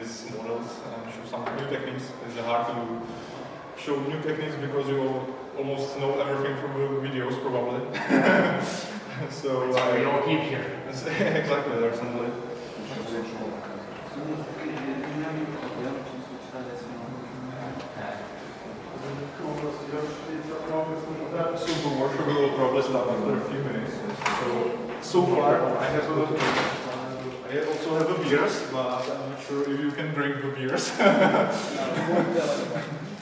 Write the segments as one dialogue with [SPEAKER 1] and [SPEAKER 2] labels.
[SPEAKER 1] these models and show some new techniques. It's hard to show new techniques because you almost know everything from the videos probably. So
[SPEAKER 2] we all keep here.
[SPEAKER 1] Exactly, there's some late. So the workshop will probably start after a few minutes. So far I also have a beers, but I'm not sure if you can drink the beers.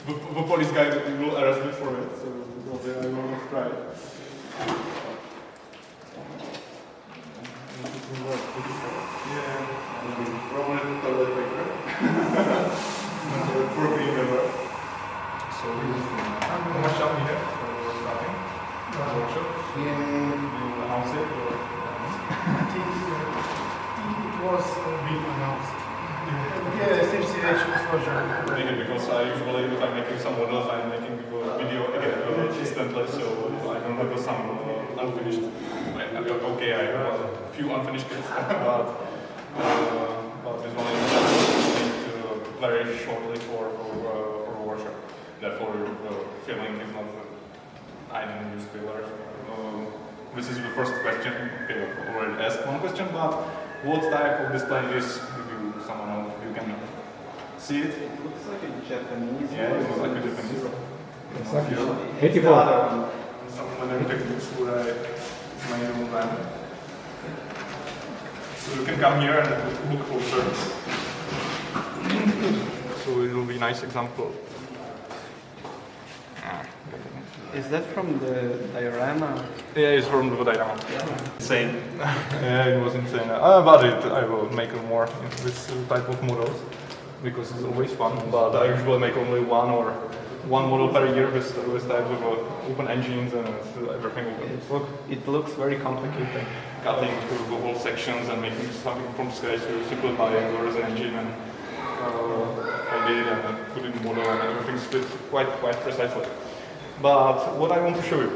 [SPEAKER 1] The police guy will arrest me for it, so probably I will not try it. Yeah, probably the toilet paper. For cleaning the work. So how much time we have for starting the workshop?
[SPEAKER 3] Yeah.
[SPEAKER 1] You announce it? Or?
[SPEAKER 3] I think it was being announced. Yeah, since the exposure.
[SPEAKER 1] Because I usually, if I'm making some models, I'm making the video again instantly, so I don't have some unfinished. Okay, I have a few unfinished bits, but this one is just made very shortly for a workshop. Therefore, filming is not. I didn't use fillers. This is the first question. Okay, I already asked one question, but what type of display is? Someone else, you can see it.
[SPEAKER 4] It looks like a Japanese.
[SPEAKER 1] Yeah, it looks like a Japanese.
[SPEAKER 3] Exactly.
[SPEAKER 1] Some other techniques where I made on them. So you can come here and look closer. So it will be a nice example.
[SPEAKER 4] Is that from the diorama?
[SPEAKER 1] Yeah, it's from the diorama. Insane. Yeah, it was insane. But I will make more in this type of models because it's always fun. But I usually make only one model per year with types of open engines and everything open.
[SPEAKER 4] It looks very complicated.
[SPEAKER 1] Cutting through the whole sections and making something from scratch to simplifying the resin engine and I did and put in the model and everything fits quite precisely. But what I want to show you,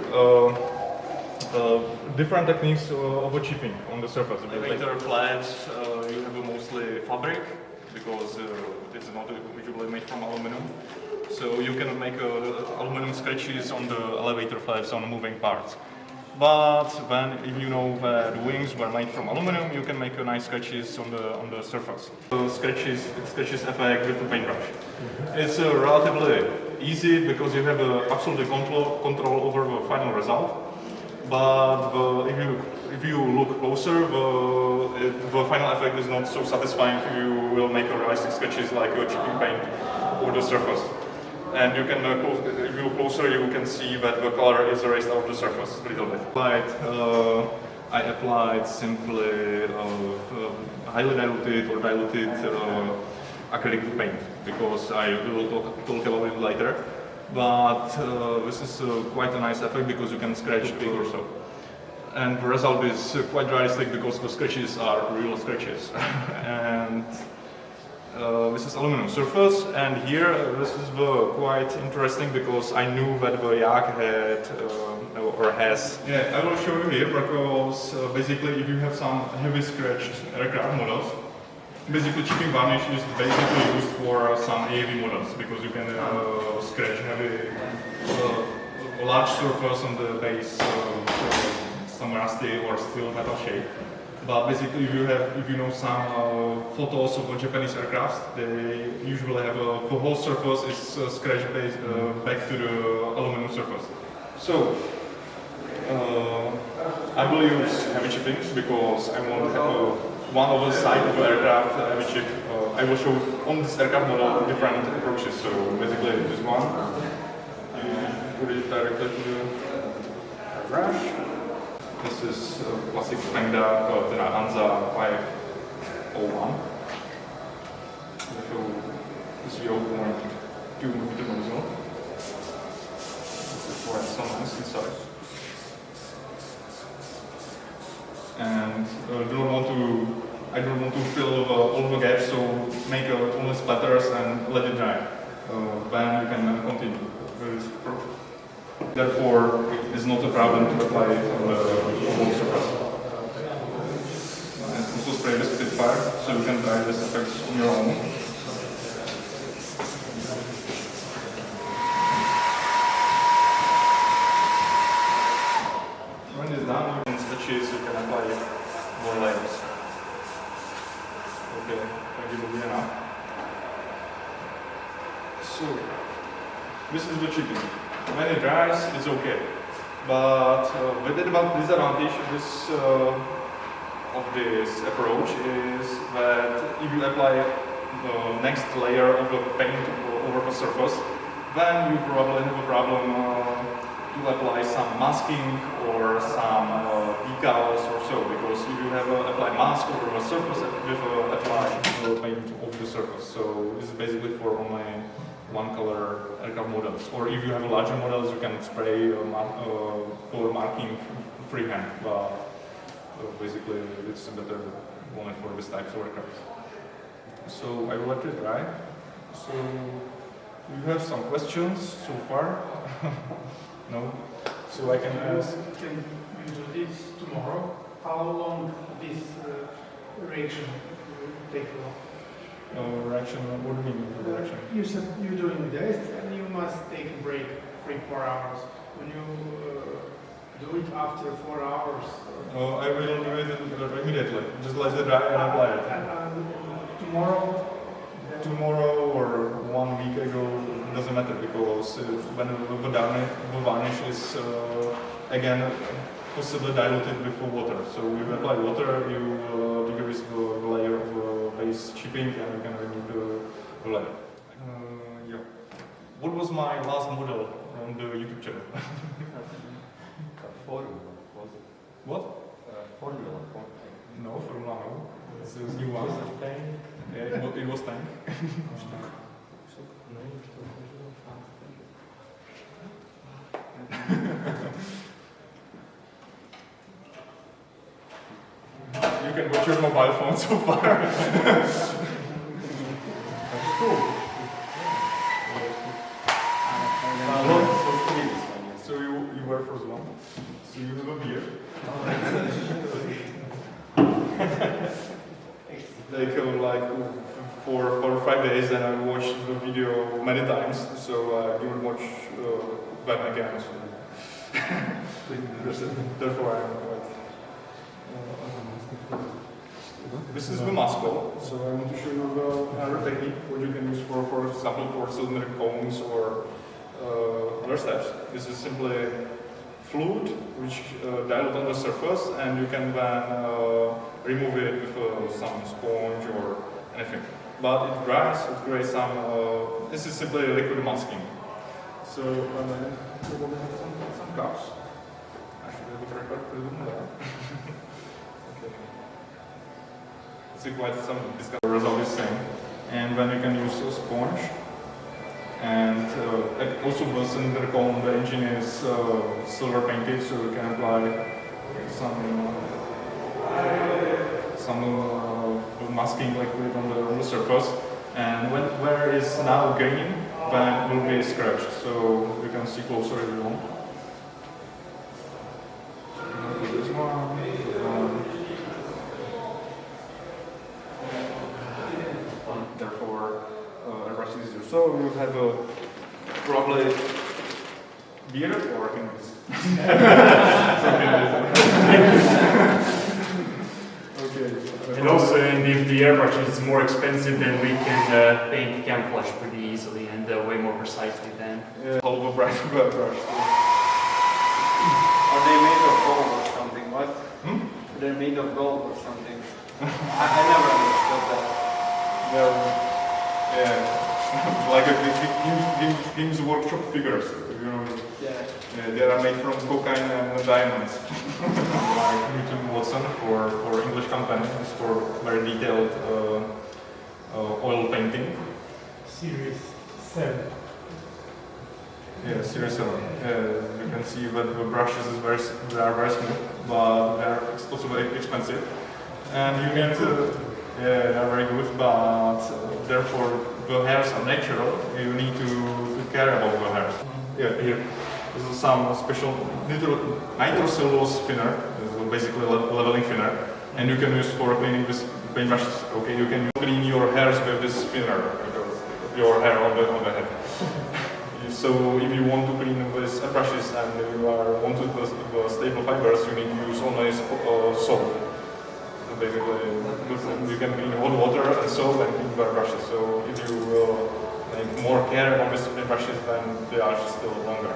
[SPEAKER 1] different techniques of chipping on the surface. Later flaps, you have mostly fabric because this is not usually made from aluminum. So you can make aluminum scratches on the elevator flaps on moving parts. But if you know the wings were made from aluminum, you can make nice scratches on the surface. Scratches effect with the paintbrush. It's relatively easy because you have absolute control over the final result. But if you look closer, the final effect is not so satisfying. You will make realistic sketches like chipping paint over the surface. And you can, if you look closer, you can see that the color is erased out of the surface a little bit. I applied simply highly diluted or diluted acrylic paint because I will talk about it later. But this is quite a nice effect because you can scratch big or so. And the result is quite realistic because the scratches are real scratches. And this is aluminum surface, and here this is quite interesting because I knew that the yak had or has. Yeah, I will show you here because basically if you have some heavy scratched aircraft models, basically chipping varnish is basically used for some AAV models because you can scratch heavy large surface on the base, some rusty or steel metal shape. But basically, if you know some photos of Japanese aircrafts, they usually have the whole surface is scratched back to the aluminum surface. So I will use heavy chipping because I want to have one of the side of the aircraft heavy chip. I will show on this aircraft model different approaches. So basically, this one, and put it directly to the airbrush. This is classic Fenda Hansa 501. This is 0.2 meter nozzle. This is quite so nice inside. And I don't want to fill all the gaps, so make only splatters and let it dry. Then you can continue with this approach. Therefore, it's not a problem to apply it on the whole surface. And also spray with Spitfire, so you can try this effect on your own. So this is the chipping. When it dries, it's okay. But with the disadvantage of this approach is that if you apply the next layer of the paint over the surface, then you probably have a problem to apply some masking or some decals or so, because if you have apply mask over the surface with apply paint over the surface. So this is basically for only one color aircraft models. Or if you have larger models, you can spray color marking freehand. But basically, it's better only for this types of aircraft. So I will let it dry. So you have some questions so far? No? So I can ask.
[SPEAKER 3] Can you do this tomorrow? How long this reaction will take long?
[SPEAKER 1] Reaction, what do you mean reaction?
[SPEAKER 3] You said you're doing this and you must take a break 3-4 hours. When you do it after 4 hours?
[SPEAKER 1] I will do it immediately. Just let it dry and apply it.
[SPEAKER 3] Tomorrow?
[SPEAKER 1] Tomorrow or 1 week ago, doesn't matter, because when the varnish is again possibly diluted with water. So you apply water, you decrease the layer of base chipping, and you can remove the layer. Yeah. What was my last model on the YouTube channel?
[SPEAKER 2] Formula, was it?
[SPEAKER 1] What?
[SPEAKER 2] Formula.
[SPEAKER 1] No, Formula no. It's a new one. Yeah, it was tank. You can watch your mobile phone so far. So you were first one. So you have a beer. Like for 5 days, and I watched the video many times. So I didn't watch them again. So therefore I'm quite. This is the muscle, so I want to show you another technique what you can use for example, for cylindrical cones or other steps. This is simply fluid which dilute on the surface, and you can then remove it with some sponge or anything. But it dries, it creates some. This is simply liquid masking. So probably have some cups. I should have a record put them there. Okay. It's quite some discoveries of this thing, and then you can use a sponge. And also the cylinder cone, the engine is silver painted, so you can apply some masking liquid on the surface. And where is now green, then will be scratched. So you can see closer if you want. So this one. Therefore, airbrush is easier. So you have a probably beer or
[SPEAKER 5] And also, and if the airbrush is more expensive, then we can paint camouflage pretty easily and way more precisely then.
[SPEAKER 1] All of a brush.
[SPEAKER 4] Are they made of gold or something? What? They're made of gold or something. I never understood that.
[SPEAKER 1] Yeah, like a Games Workshop figures, you know.
[SPEAKER 4] Yeah.
[SPEAKER 1] They are made from cocaine and diamonds. Like Newton Watson for English company, is for very detailed oil painting.
[SPEAKER 3] Series 7.
[SPEAKER 1] Yeah, Series 7. You can see that the brushes are very smooth, but they are also very expensive. And you get, they are very good, but therefore the hairs are natural. You need to care about the hairs. Yeah, here. This is some special nitrocellulose thinner. This is basically leveling thinner, and you can use for cleaning this paintbrushes. Okay, you can clean your hairs with this thinner because your hair on the head. So if you want to clean with brushes and you want to the stable fibers, you need to use only soap. So basically, you can clean hot water and soap and clean the brushes. So if you make more care on these brushes, then they are still longer.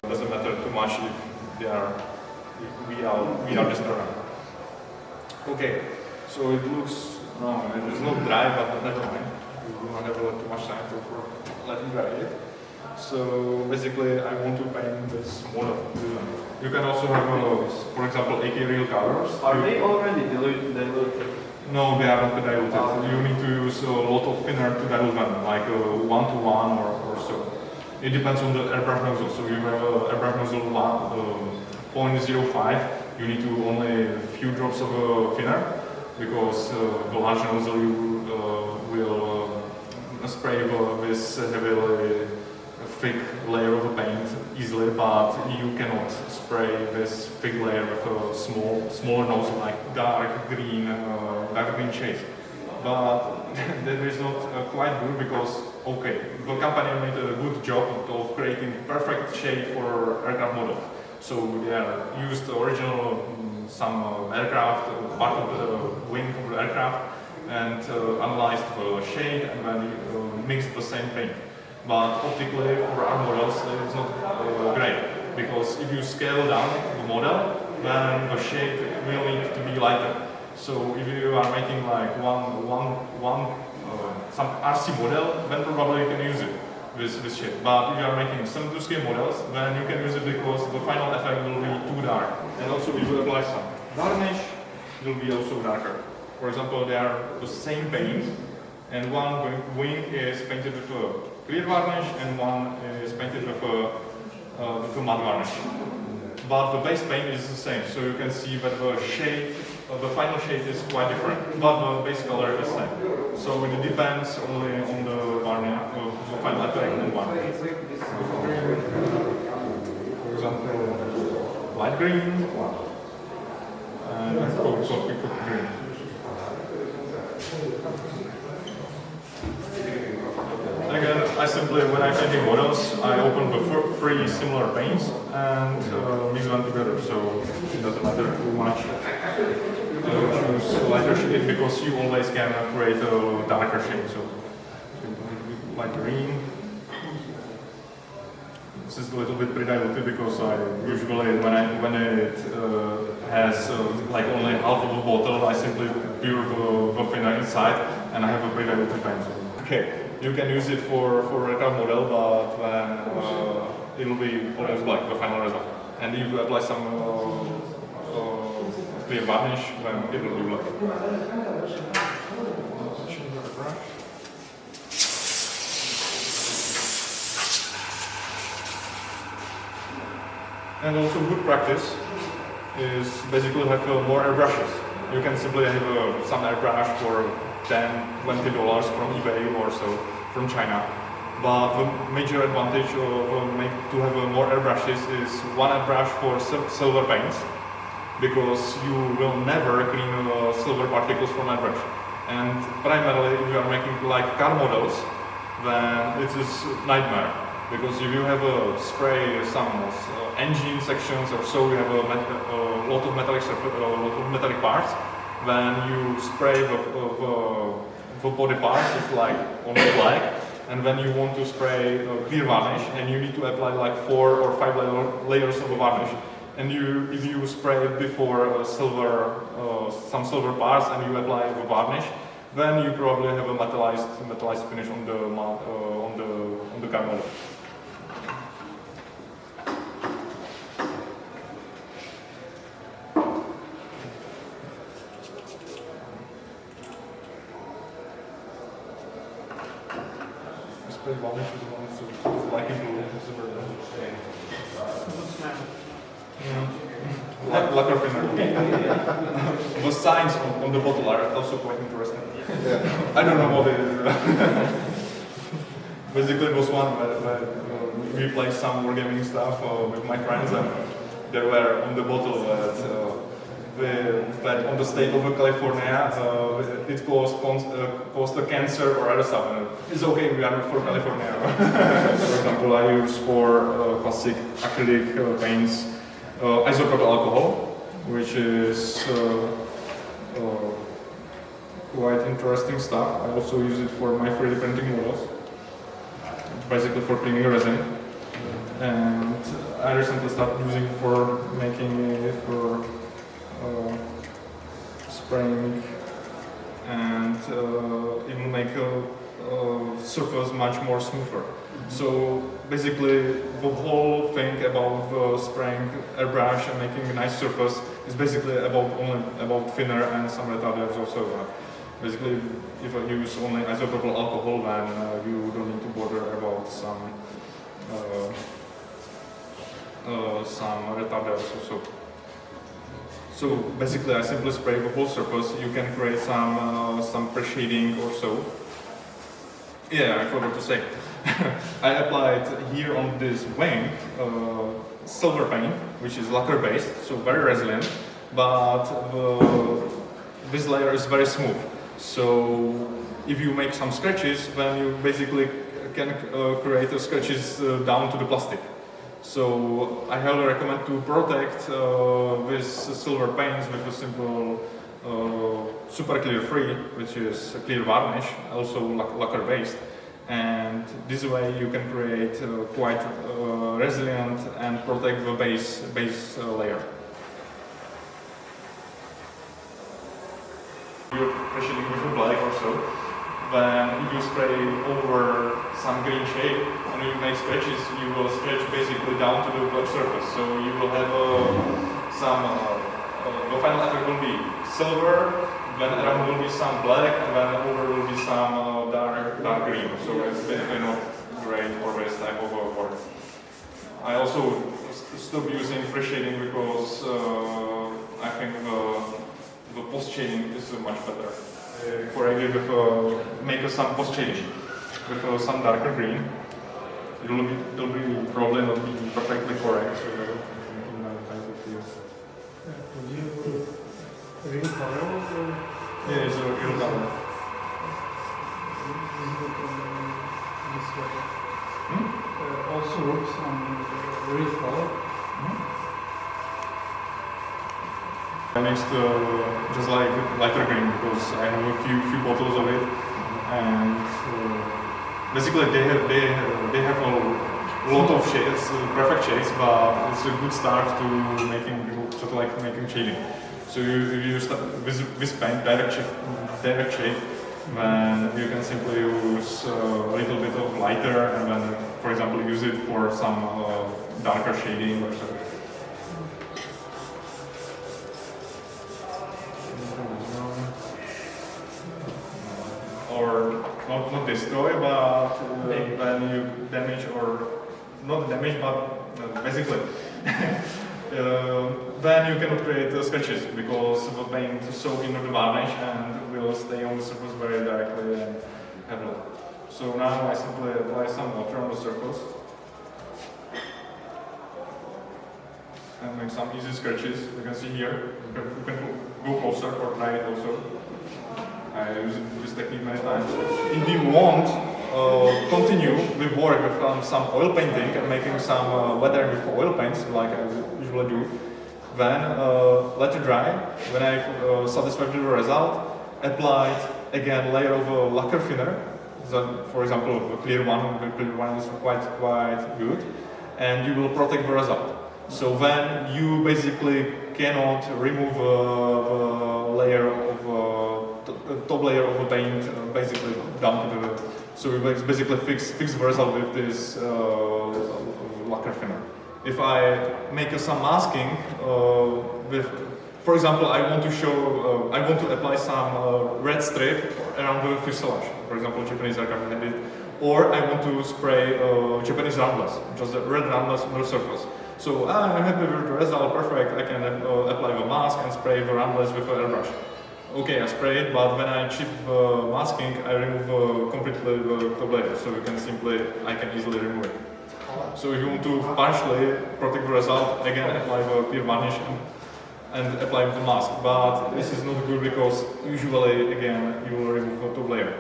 [SPEAKER 1] It doesn't matter too much if we are destroying. Okay, so it looks it is not dry, but never mind. We do not have too much time for letting dry it. So basically, I want to paint this model. You can also have, for example, AK real colors.
[SPEAKER 4] Are they already diluted?
[SPEAKER 1] No, they are not diluted. You need to use a lot of thinner to dilute them, like 1:1 or so. It depends on the airbrush nozzle. So you have airbrush nozzle 0.05. You need to only a few drops of thinner, because the large nozzle you will spray this heavily thick layer of paint easily, but you cannot spray this thick layer with a smaller nozzle like dark green shade. But that is not quite good, because the company made a good job of creating perfect shade for aircraft models. So they used original some aircraft, part of the wing of the aircraft, and analyzed the shade and then mixed the same paint. But optically, for our models, it's not great, because if you scale down the model, then the shade will need to be lighter. So if you are making like some RC model, then probably you can use it with this shade. But if you are making some 2-scale models, then you can use it because the final effect will be too dark. And also if you apply some varnish, it will be also darker. For example, they are the same paint, and one wing is painted with a clear varnish and one is painted with a matte varnish. But the base paint is the same, so you can see that the shade, the final shade is quite different, but the base color is the same. So it depends only on the varnish, the final effect on one. For example, light green and coffee green. Again, I simply, when I'm painting models, I open the 3 similar paints and mix them together, so it doesn't matter too much choose lighter shade, because you always can create a darker shade. So light green. This is a little bit pre-diluted, because I usually, when it has like only half of a bottle, I simply pour the thinner inside, and I have a pre-diluted paint. Okay. You can use it for aircraft model, but then it will be almost like the final result. And if you apply some clear varnish, then it will be black. And also good practice is basically have more airbrushes. You can simply have some airbrush for $10–20 from eBay or so from China. But the major advantage to have more airbrushes is one airbrush for silver paints, because you will never clean silver particles from airbrush. And primarily, if you are making like car models, then it is a nightmare, because if you have a spray some engine sections or so, you have a lot of metallic parts. When you spray the body parts, it's like only black, and when you want to spray clear varnish, and you need to apply like 4 or 5 layers of varnish, and if you spray before some silver parts and you apply the varnish, then you probably have a metallized finish on the car model. Varnish is one, so it's like it will lacquer thinner. The signs on the bottle are also quite interesting. I don't know what it is. Basically, it was one where we played some wargaming stuff with my friends, and there were on the bottle that on the state of California it caused a cancer or other stuff. It's okay, we are not for California. For example, I use for classic acrylic paints isopropyl alcohol, which is quite interesting stuff. I also use it for my 3D printing models. basically for cleaning resin. And I recently started using for making it for spraying, and it will make a surface much more smoother. So basically the whole thing about spraying airbrush and making a nice surface is basically about only about thinner and some retarders also. Basically, if I use only isopropyl alcohol, then you don't need to bother about some retarders also. So basically, I simply spray the whole surface. You can create some pre-shading or so. Yeah, I forgot to say. I applied here on this wing silver paint, which is lacquer based, so very resilient, but this layer is very smooth. So if you make some scratches, then you basically can create scratches down to the plastic. So I highly recommend to protect this silver paints with a simple super clear free, which is a clear varnish, also lacquer based. And this way you can create quite resilient and protect the base layer. You're pressing with a black or so, then if you spray over some green shade and you make scratches, you will scratch basically down to the black surface. So you will have the final effect will be silver, then around will be some black, and then over will be some dark green. So it's definitely not great for this type of work. I also stopped using fresh shading because I think the post shading is much better. Before I give make some post shading with some darker green, it will be probably not be perfectly correct. So in my type of view.
[SPEAKER 3] Would you real color?
[SPEAKER 1] Yeah, it's a real color.
[SPEAKER 3] This way. Also works on real color.
[SPEAKER 1] I mixed just like lighter green because I have a few bottles of it, and basically they have a lot of shades, perfect shades, but it's a good start to making shading. So you start with paint direct shade, then you can simply use a little bit of lighter, and then, for example, use it for some darker shading or so. Or not destroy, but when you damage, or not damage, but basically then you cannot create scratches because the paint is soaked into the varnish and will stay on the surface very directly and heavily. So now I simply apply some water on the surface and make some easy scratches. You can see here. You can go closer or try it also. I use this technique many times. If you want continue with work with some oil painting and making some weathering with oil paints, like I usually do, then let it dry. When I satisfied with the result, applied again layer of lacquer thinner. So, for example, the clear one is quite good, and you will protect the result. So then you basically cannot remove the layer of top layer of the paint basically down to the. So we basically fix the result with this lacquer thinner. If I make some masking with, for example, I want to apply some red strip around the fuselage. For example, Japanese aircraft had it, or I want to spray Japanese roundless, just a red roundless on the surface. So I'm happy with the result, perfect. I can apply the mask and spray the roundless with an airbrush. Okay, I spray it, but when I chip masking, I remove completely the top layer, so I can easily remove it. So if you want to partially protect the result, again apply the clear varnish and apply the mask. But this is not good because usually, again, you will remove the top layer.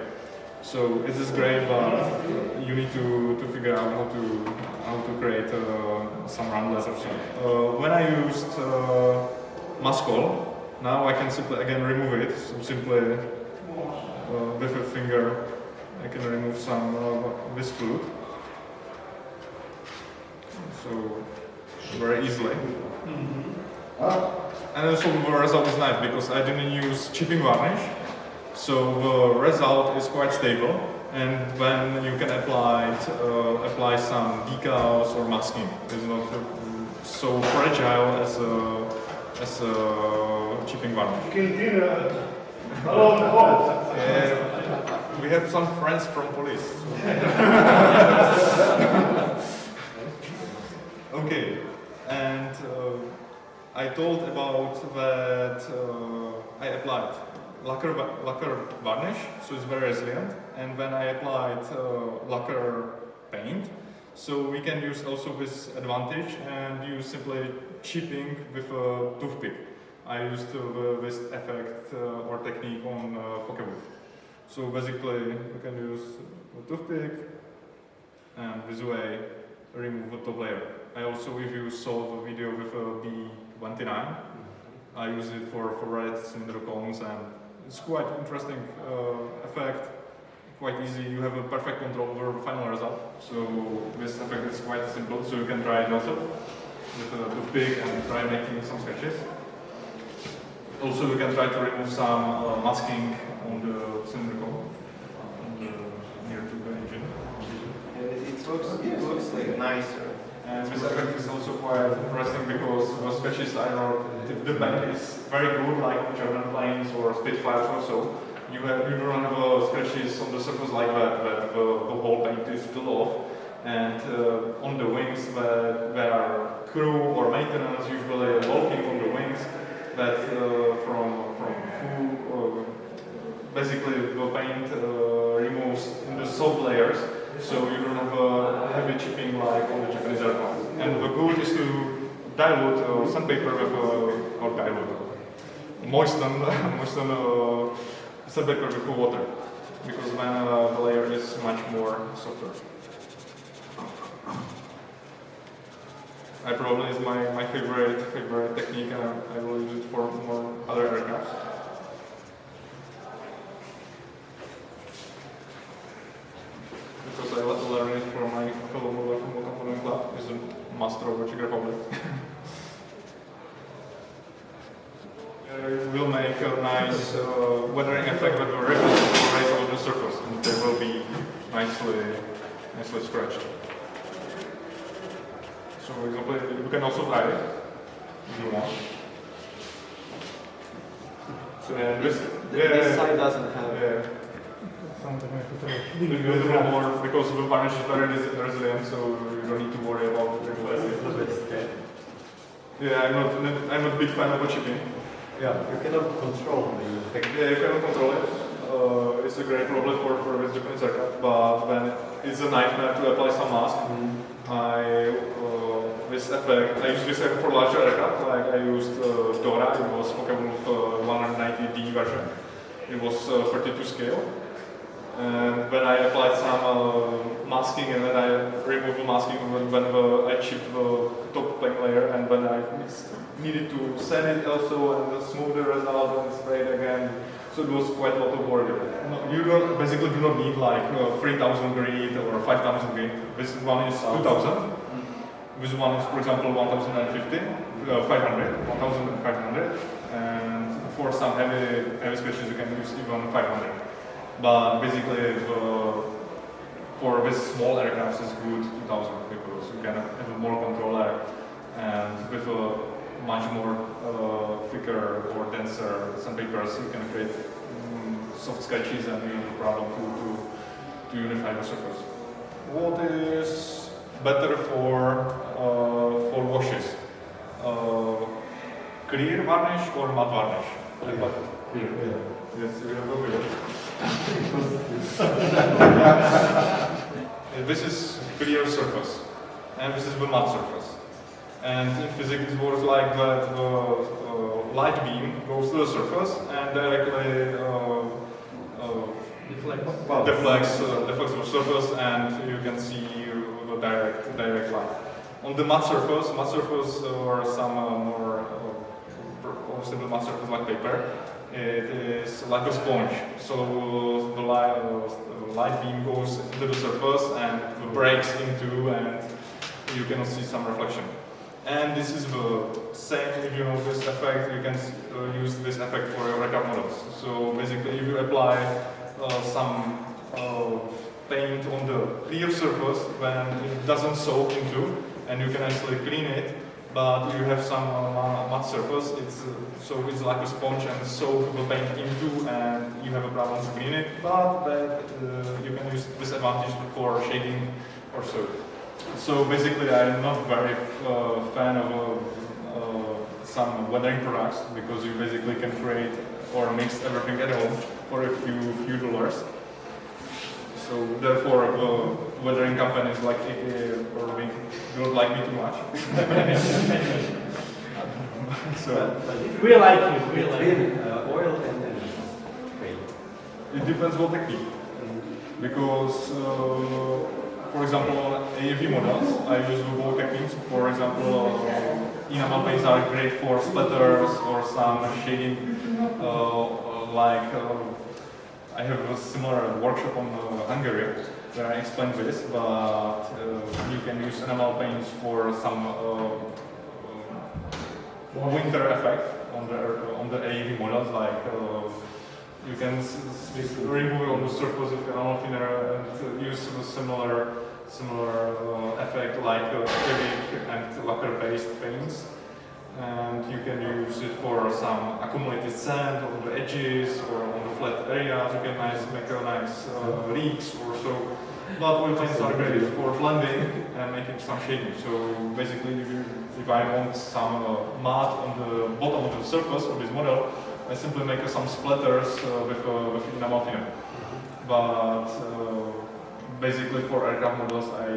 [SPEAKER 1] So it is great, but you need to figure out how to create some roundless or so. When I used mascol, now I can simply again remove it. So simply with a finger, I can remove some this fluid. so very easily. And also the result is nice because I didn't use chipping varnish, so the result is quite stable. And then you can apply some decals or masking. It's not so fragile as a chipping varnish.
[SPEAKER 3] You can clean along the wall.
[SPEAKER 1] We have some friends from police. Okay, and I told about that I applied lacquer varnish, so it's very resilient, and then I applied lacquer paint, so we can use also this advantage and use simply chipping with a toothpick. I used this effect or technique on Fokewood. So basically we can use a toothpick and this way remove the top layer. I also, if you saw the video with a B29, I use it for red cylinder cones, and it's quite interesting effect, quite easy. You have a perfect control over the final result. So this effect is quite simple, so you can try it also with a toothpick and try making some sketches. Also you can try to remove some masking on the cylinder cone near to the engine.
[SPEAKER 4] It looks like nicer.
[SPEAKER 1] And this effect is also quite interesting because the sketches I wrote, if the paint is very good, like German planes or Spitfires or so, you don't have sketches on the surface like that the whole paint is still off. And on the wings, there are crew or maintenance usually walking on the wings that from who basically the paint removes in the soft layers. So you don't have a heavy chipping like on the Japanese aircraft. And the good is to dilute sandpaper with or dilute, moisten sandpaper with water, because then the layer is much more softer. I probably is my favorite technique, and I will use it for more other aircrafts. Because I learned it from my fellow modeling club, is a master of Zagreb Modeling. We'll make a nice weathering effect with the ribbons right over the surface, and they will be nicely scratched. So, for example, you can also try it if you want. So,
[SPEAKER 4] This side doesn't have.
[SPEAKER 1] Yeah. More because the varnish is very resilient, so you don't need to worry about it. Yeah, I'm not a big fan of chipping.
[SPEAKER 2] Yeah, you cannot control the effect.
[SPEAKER 1] Yeah, you cannot control it. It's a great problem for this Japanese aircraft, but when it's a nightmare to apply some mask, this effect, I use this effect for larger aircraft, like I used Dora, it was Pokemon 190D version. It was 32 scale. And when I applied some masking, and then I removed the masking when I chipped the top paint layer, and when I needed to sand it also and smooth the result and spray it again, so it was quite a lot of work. You basically do not need like 3000 grit or 5000 grit. This one is 2000. This one is, for example, 1050, 1500, and for some heavy sketches you can use even 500. But basically, for this small aircraft, it's good 2000 because you can have more control and with a much more thicker or denser sandpapers, you can create soft sketches and you have a problem to unify the surface. What is better for washes? Clear varnish or matte varnish?
[SPEAKER 2] Clear.
[SPEAKER 1] Yes, you have a clear. This is clear surface, and this is the matte surface. And in physics it works like that the light beam goes to the surface and directly deflects the surface, and you can see the direct light. On the matte surface or some more simple matte surface like paper, it is like a sponge. So the light beam goes into the surface and breaks into and you cannot see some reflection. And this is the same, if you know this effect, you can use this effect for your recap models. So basically if you apply some paint on the clear surface when it doesn't soak into, and you can actually clean it, but you have some matte surface, so it's like a sponge and soak the paint into, and you have a problem to clean it, but you can use this advantage for shading or so. So basically I'm not very fan of some weathering products, because you basically can create or mix everything at home for a few dollars. So therefore, weathering companies like IKEA or Bing don't like me too much. So
[SPEAKER 3] We like you. We like you.
[SPEAKER 2] Between oil and paint.
[SPEAKER 1] it depends what technique. Because, for example, AFV models, I use the wall techniques. For example, enamel paints are great for splatters or some shading, I have a similar workshop on Hungary where I explain this, but you can use enamel paints for some winter effect on the AEV models, like you can remove on the surface of enamel thinner and use a similar effect like acrylic and lacquer-based paints. And you can use it for some accumulated sand on the edges or on the flat areas. You can make a nice leaks or so. But oil paints are great for blending and making some shading. So basically, if I want some matte on the bottom of the surface of this model, I simply make some splatters with enamel thinner. But basically, for aircraft models, I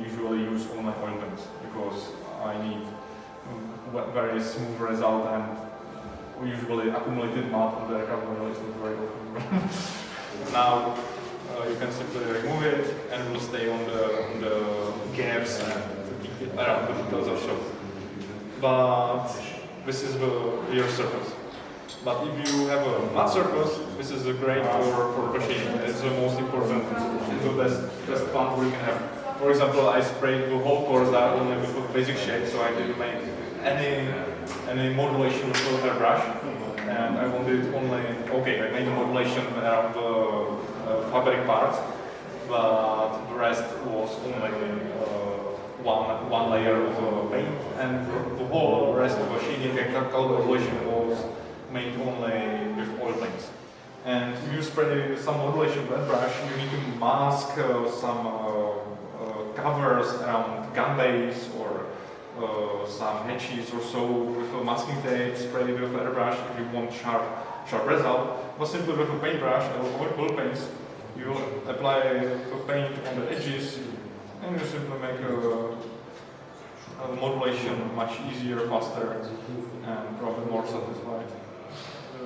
[SPEAKER 1] usually use only oil paints because I need very smooth result, and usually accumulated matte on the aircraft model is not very good. Now you can simply remove it and it will stay on the gaps and around the details of show. But this is the real surface. But if you have a matte surface, this is great for shading. It's the most important, the best fun we can have. For example, I sprayed the whole course out only with a basic shade, so I didn't make any modulation with the airbrush, and I wanted only, I made a modulation around the fabric parts, but the rest was only one layer of paint, and the whole rest of the shading and color modulation was made only with oil paints. And if you spray some modulation with airbrush, you need to mask some covers around gun base or some hatches or so with a masking tape, spray with airbrush if you want sharp result. But simply with a paintbrush or oil paints, you apply the paint on the edges and you simply make a modulation much easier, faster, and probably more satisfied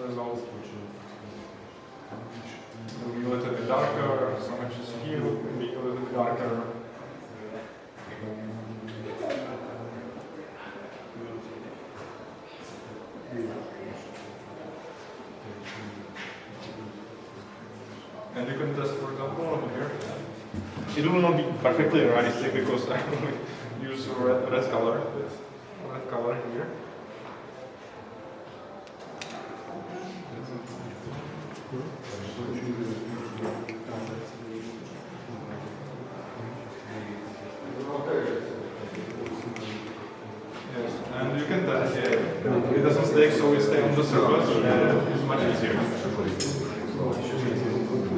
[SPEAKER 1] result. Maybe a little bit darker, some edges here, maybe a little bit darker. And you can test, for example, over here. It will not be perfectly realistic because I only use red color here. Yes, and you can test it. It doesn't stick, so it stays on the surface, and it's much easier.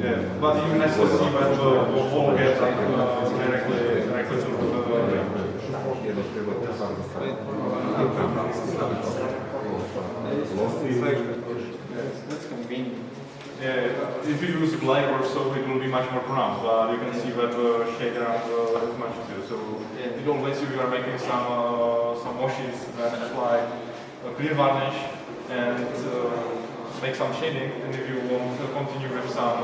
[SPEAKER 1] Yeah, but you can actually see that the whole gets directly to
[SPEAKER 4] That's convenient.
[SPEAKER 1] Yeah, if you use black or so, it will be much more pronounced, but you can see that the shade around is much easier. So it always, if you are making some washes, then apply a clear varnish and make some shading, and if you want to continue with some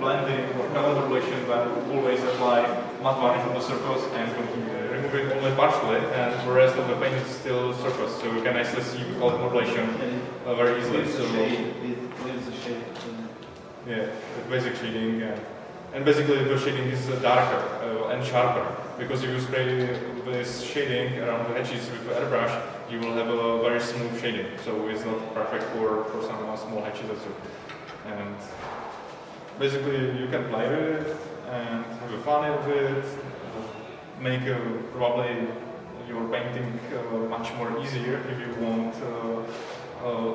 [SPEAKER 1] blending or color modulation, then always apply matte varnish on the surface and continue remove it only partially, and the rest of the paint is still surface, so you can actually see the color modulation very easily. So
[SPEAKER 4] It leaves the shade.
[SPEAKER 1] yeah, with basic shading, And basically the shading is darker and sharper, because if you spray this shading around the edges with the airbrush, you will have a very smooth shading. So it's not perfect for some small hatches. And basically you can play with it and have fun with it, make probably your painting much more easier if you want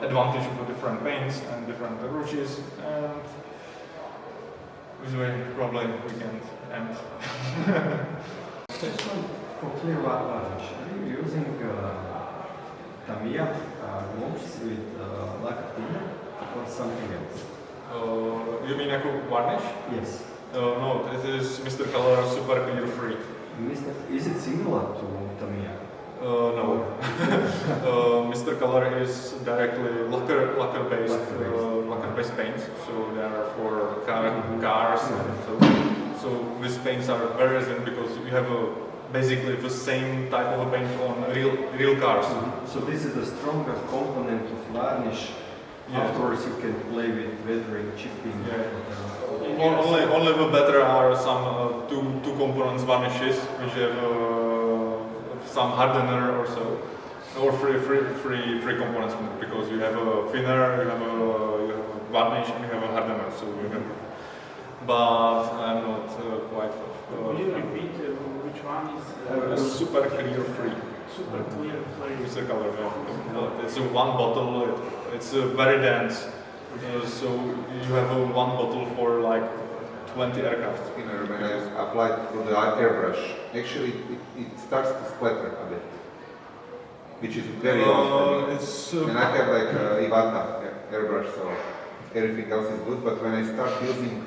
[SPEAKER 1] advantage of the different paints and different brushes. And this way probably we can end.
[SPEAKER 2] Question for clear varnish. Are you using Tamiya gouache with lacquer thinner or something else?
[SPEAKER 1] You mean like a varnish?
[SPEAKER 2] Yes.
[SPEAKER 1] No, this is Mr. Color Super Clear Free.
[SPEAKER 2] Is it similar to Tamiya?
[SPEAKER 1] No. Mr. Color is directly lacquer based paints, so they are for cars and so these paints are very resistant because you have basically the same type of a paint on real cars.
[SPEAKER 2] So this is a stronger component of varnish.
[SPEAKER 1] Yeah.
[SPEAKER 2] Afterwards you can play with weathering, chipping.
[SPEAKER 1] Yeah. Only the better are some two components varnishes which have some hardener or so, or free components because you have a thinner, you have a varnish, and you have a hardener. So you have, but I'm not quite.
[SPEAKER 3] Will you repeat which one is
[SPEAKER 1] Super Clear Free.
[SPEAKER 3] Super Clear Free?
[SPEAKER 1] It's a color. Yeah. It's a one bottle. It's very dense. So you have one bottle for like 20 aircraft.
[SPEAKER 6] When I applied for the airbrush, actually it starts to splatter a bit, which is very odd for me. And I have like Ivata airbrush, so everything else is good. But when I start using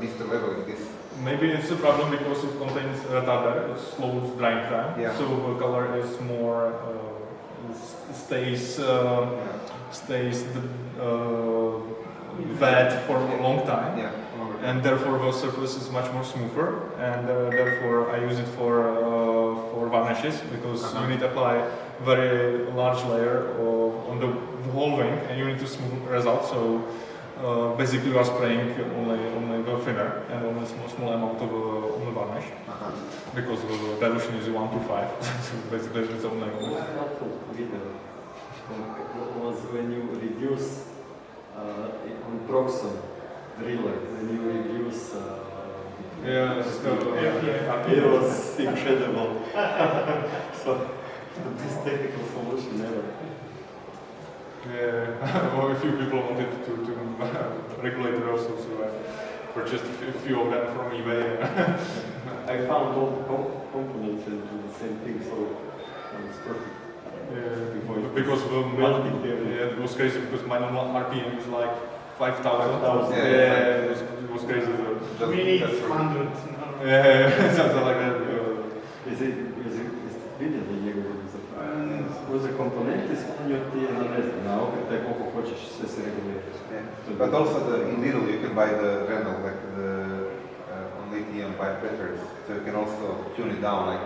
[SPEAKER 6] Mr. Leveling, this
[SPEAKER 1] maybe it's a problem because it contains retarder. It slows drying time,
[SPEAKER 6] Yeah.
[SPEAKER 1] so the color is more stays wet for a long time.
[SPEAKER 6] yeah.
[SPEAKER 1] And therefore the surface is much more smoother, and therefore I use it for varnishes because you need to apply very large layer on the whole wing, and you need to smooth results. So basically you are spraying only the thinner and only small amount of on the varnish because the dilution is 1 to 5. So basically it's only.
[SPEAKER 2] Most helpful video was when you reduce on Proxon driller, when you reduce
[SPEAKER 1] Yeah,
[SPEAKER 2] it was incredible. So the best technical solution ever.
[SPEAKER 1] Yeah, well, a few people wanted to regulate it also, so I purchased a few of them from eBay.
[SPEAKER 2] I found all the components and do the same thing, so it's perfect.
[SPEAKER 1] Because it was crazy because my normal RPM is like 5,000.
[SPEAKER 6] Yeah.
[SPEAKER 1] It was crazy.
[SPEAKER 3] We need
[SPEAKER 1] That's right.
[SPEAKER 3] 100.
[SPEAKER 1] Yeah, something like that.
[SPEAKER 2] Is it видя да njega uzeo komponente, smanjio ti je na ne znam, na okretaj koliko hoćeš, sve se reguliraš.
[SPEAKER 6] But also in Lidl you can buy the Rendel, like the on lithium vibrators, so you can also tune it down, like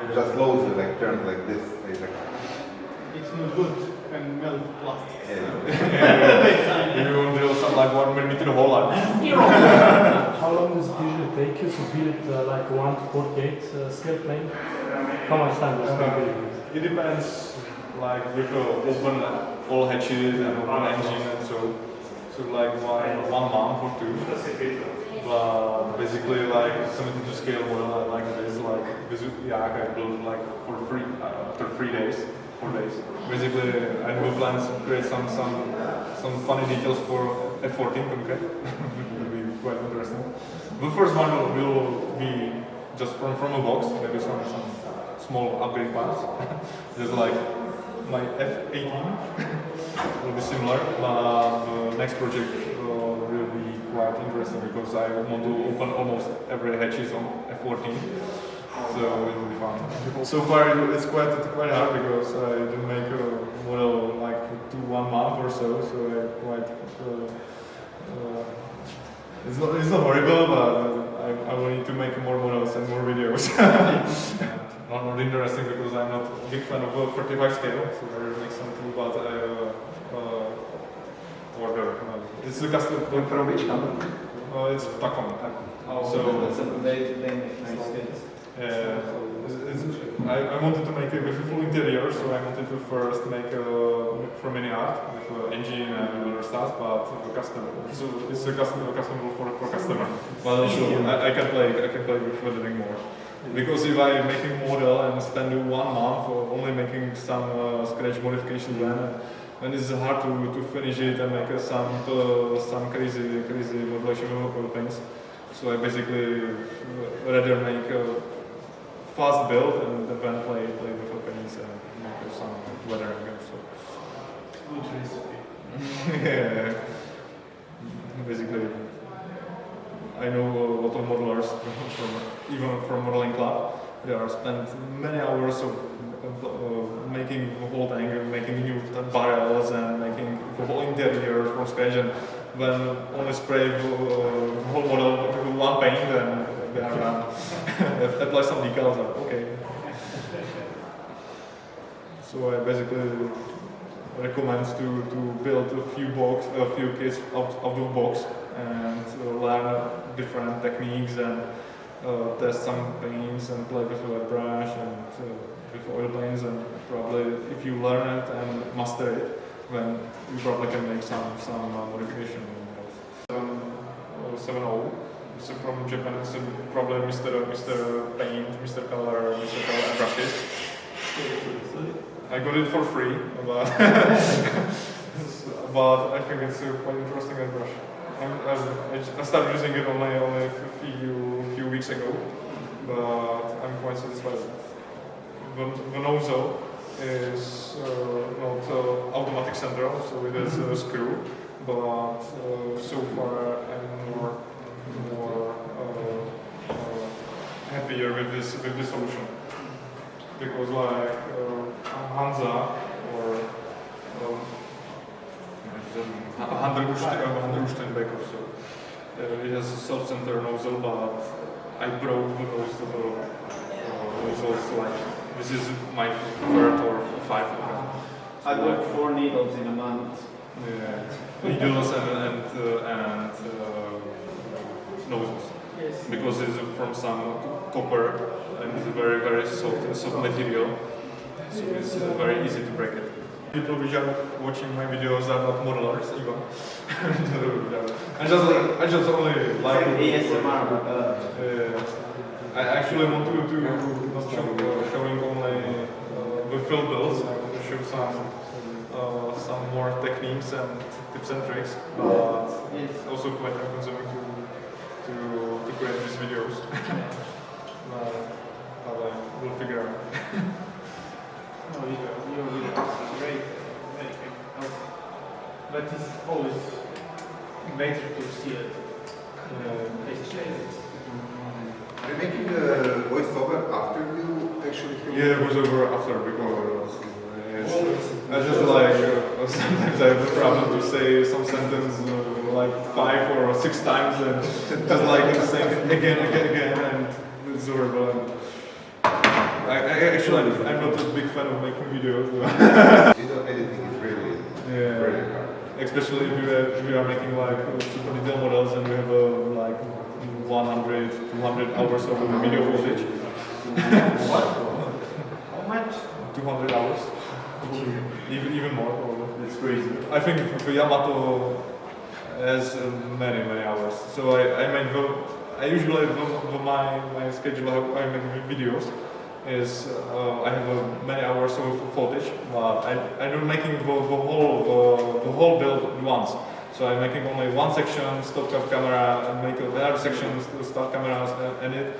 [SPEAKER 6] it just slows it, like turns like this.
[SPEAKER 3] It's not good and melt plastic.
[SPEAKER 1] If you want to do some like 1 millimeter hole,
[SPEAKER 7] How long does it usually take you to build like 1 to 48 scale plane? How much time does it take?
[SPEAKER 1] it depends. Like with open all hatches and open engine, and so like 1 month or 2. But basically, like 72 scale model like this, like I built like for free after 3 days. 4 days. Basically, I have plans to create some funny details for F14 concrete. It will be quite interesting. The first one will be just from a box, maybe some small upgrade parts. Just like my F18 will be similar. But the next project will be quite interesting because I want to open almost every hatches on F14. So it will be fun. So far it's quite hard because I didn't make a model like to 1 month or so. So I quite it's not horrible, but I will need to make more models and more videos. Not interesting because I'm not a big fan of 35 scale. So I will make something about order. It's a custom
[SPEAKER 2] From which company?
[SPEAKER 1] It's Takom.
[SPEAKER 4] Oh,
[SPEAKER 1] So
[SPEAKER 4] they make nice skins.
[SPEAKER 1] I wanted to make it with a full interior, so I wanted to first make from any art with engine and other stuff, but custom. So it's a custom for customer. But also I can play with weathering more. Because if I making model and spend 1 month only making some scratch modifications, then it's hard to finish it and make some crazy modulation with paints. So I basically rather make a fast build and then play with the paints and make some weathering. So.
[SPEAKER 3] Good recipe.
[SPEAKER 1] Yeah. Basically, I know a lot of modelers even from Modeling Club. They are spent many hours of making the whole thing, making new barrels and making the whole interior from scratch. And when only spray the whole model with one paint, and they are done. Apply some decals, and okay. So I basically recommend to build a few kits out of the box and learn different techniques and test some paints and play with airbrush and with oil paints, and probably if you learn it and master it, then you probably can make some modification. 7.0. It's from Japan. It's probably Mr. Paint, Mr. Color brushes. I got it for free, but but I think it's quite interesting airbrush. I started using it only a few weeks ago, but I'm quite satisfied. The nozzle is not automatic central, so it is a screw. But so far I'm more happier with this solution, because like Hansa or Handrustenbeck or so, it has a self-center nozzle, but I broke the nozzles like this is my third or 5th.
[SPEAKER 4] I broke 4 needles in a month.
[SPEAKER 1] Yeah, needles and nozzles.
[SPEAKER 3] Yes.
[SPEAKER 1] Because it's from some copper and it's a very soft material, so it's very easy to break it. People which are watching my videos are not modelers even. I just only like
[SPEAKER 4] ASMR.
[SPEAKER 1] I actually want to not showing only the fill builds. I want to show some more techniques and tips and tricks, but it's also quite time consuming to create these videos. But we'll figure out.
[SPEAKER 3] No, your videos are great. But it's always better to see it face to face.
[SPEAKER 6] Are you making voiceover after you actually film?
[SPEAKER 1] Yeah, voiceover after, because I just like sometimes I have a problem to say some sentence like 5 or 6 times and just like saying again, and it's horrible. I'm not a big fan of making videos.
[SPEAKER 6] Video editing is really
[SPEAKER 1] Yeah.
[SPEAKER 6] hard.
[SPEAKER 1] Especially if you are making like super detailed models and you have like 100, 200 hours of video footage.
[SPEAKER 3] What? How much?
[SPEAKER 1] 200 hours. Even more probably.
[SPEAKER 6] It's crazy.
[SPEAKER 1] I think for Yamato has many hours. So I usually my schedule how I make videos is I have many hours of footage, but I'm not making the whole build at once. So I'm making only one section, stop camera, and make another section, start cameras, and it.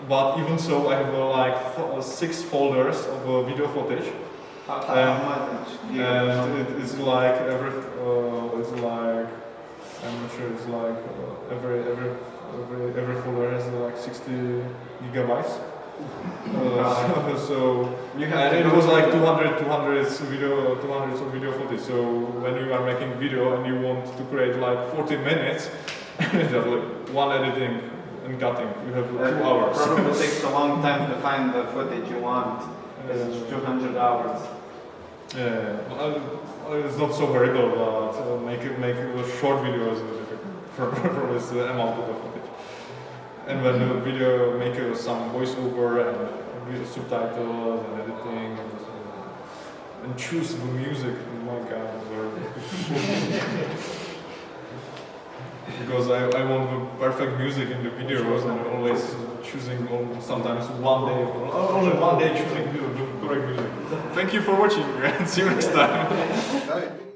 [SPEAKER 1] But even so, I have like 6 folders of video footage. And it's like it's like I'm not sure. It's like every folder has like 60 gigabytes. So and it was like 200 video footage. So when you are making video and you want to create like 40 minutes, just like one editing and cutting, you have 2 hours.
[SPEAKER 4] Probably takes a long time to find the footage you want. It's 200 hours.
[SPEAKER 1] Yeah, it's not so horrible, but make short videos from this amount of footage. And when the video make some voiceover and video subtitles and editing and choose the music, oh my god. Because I want the perfect music in the videos and always choosing sometimes only one day choosing the correct music. Thank you for watching and see you next time.